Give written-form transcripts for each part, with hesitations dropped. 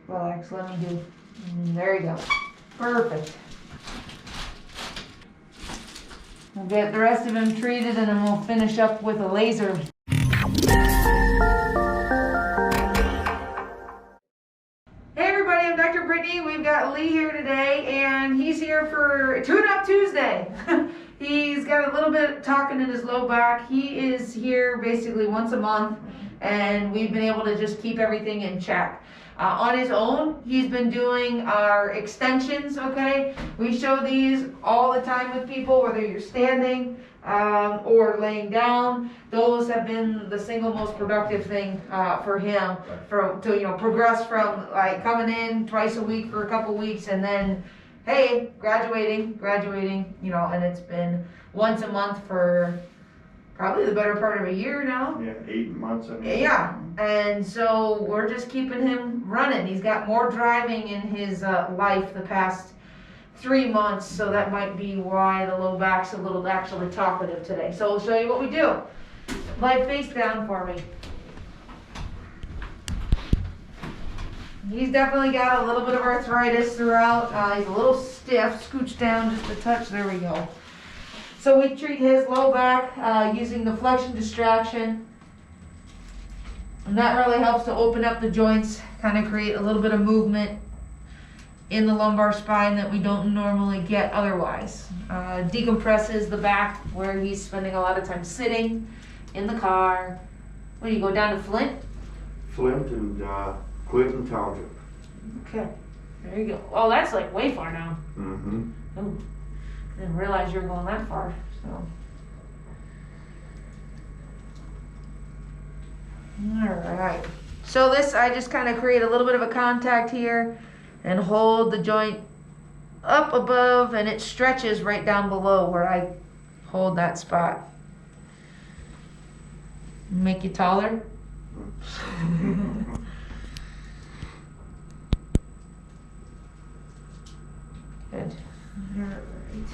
Relax, let me do. There you go. Perfect. We'll get the rest of him treated and then we'll finish up with a laser. Hey everybody, I'm Dr. Brittany. We've got Lee here today and he's here for Tune-Up Tuesday. He's got a little bit talking in his low back. He is here basically once a month and we've been able to just keep everything in check. On his own, he's been doing our extensions, okay? We show these all the time with people, whether you're standing or laying down. Those have been the single most productive thing for him to progress from like coming in twice a week for a couple weeks and then, hey, graduating, and it's been once a month for probably the better part of a year now. Yeah, 8 months. I mean. Yeah, and so we're just keeping him running. He's got more driving in his life the past 3 months, so that might be why the low back's a little actually talkative today. So we'll show you what we do. Lie face down for me. He's definitely got a little bit of arthritis throughout. He's a little stiff. Scooch down just a touch. There we go. So we treat his low back using the flexion distraction. And that really helps to open up the joints, kind of create a little bit of movement in the lumbar spine that we don't normally get otherwise. Decompresses the back where he's spending a lot of time sitting in the car. What do you go down to Flint? Flint and Clinton Township. Okay, there you go. Oh, that's like way far now. Mm-hmm. Oh. Didn't realize you were going that far, so. Alright. So this, I just kind of create a little bit of a contact here and hold the joint up above and it stretches right down below where I hold that spot. Make you taller. Good.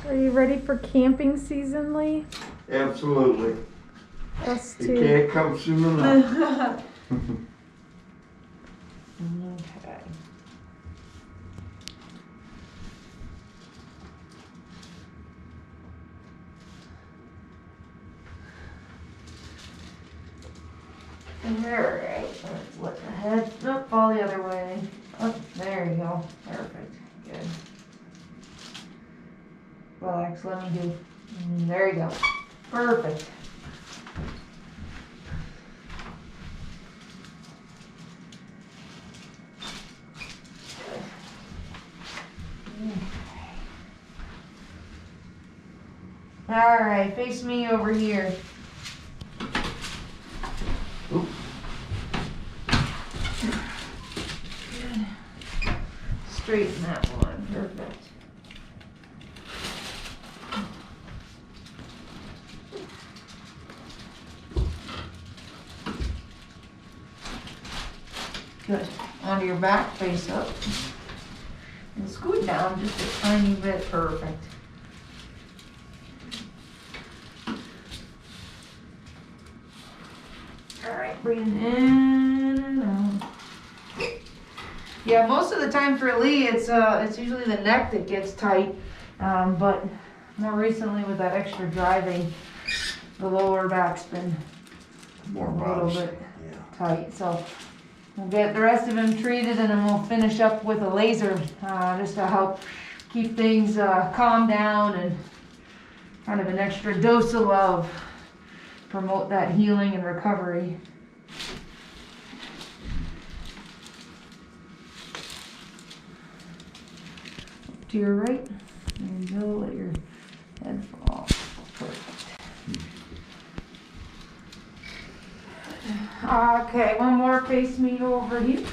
Are you ready for camping season, Lee? Absolutely. Us It too. can't come soon enough. Okay. Alright, let's let the head, nope, fall the other way. Oh, there you go. Perfect. Good. Relax, let me do. There you go. Perfect. Alright, face me over here. Oops. Good. Straighten that one. Perfect. Good. Onto your back, face up. And scoot down just a tiny bit. Perfect. Alright, breathing in and out. Yeah, most of the time for Lee, it's usually the neck that gets tight. But more recently with that extra driving, the lower back's been More a little bumps. bit Yeah. tight. So we'll get the rest of him treated and then we'll finish up with a laser just to help keep things calm down and kind of an extra dose of love. Promote that healing and recovery. Up to your right. There you go. Let your head fall. Perfect. Okay, one more. Face me over here.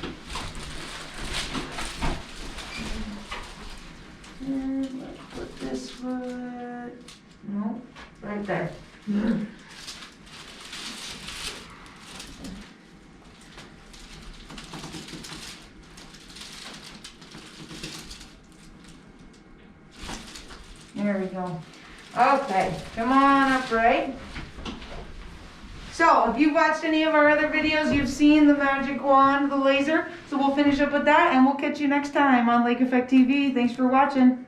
And let's put this foot. No, right there. There we go. Okay, come on upright. So if you've watched any of our other videos, you've seen the magic wand, the laser. So we'll finish up with that and we'll catch you next time on Lake Effect TV. Thanks for watching.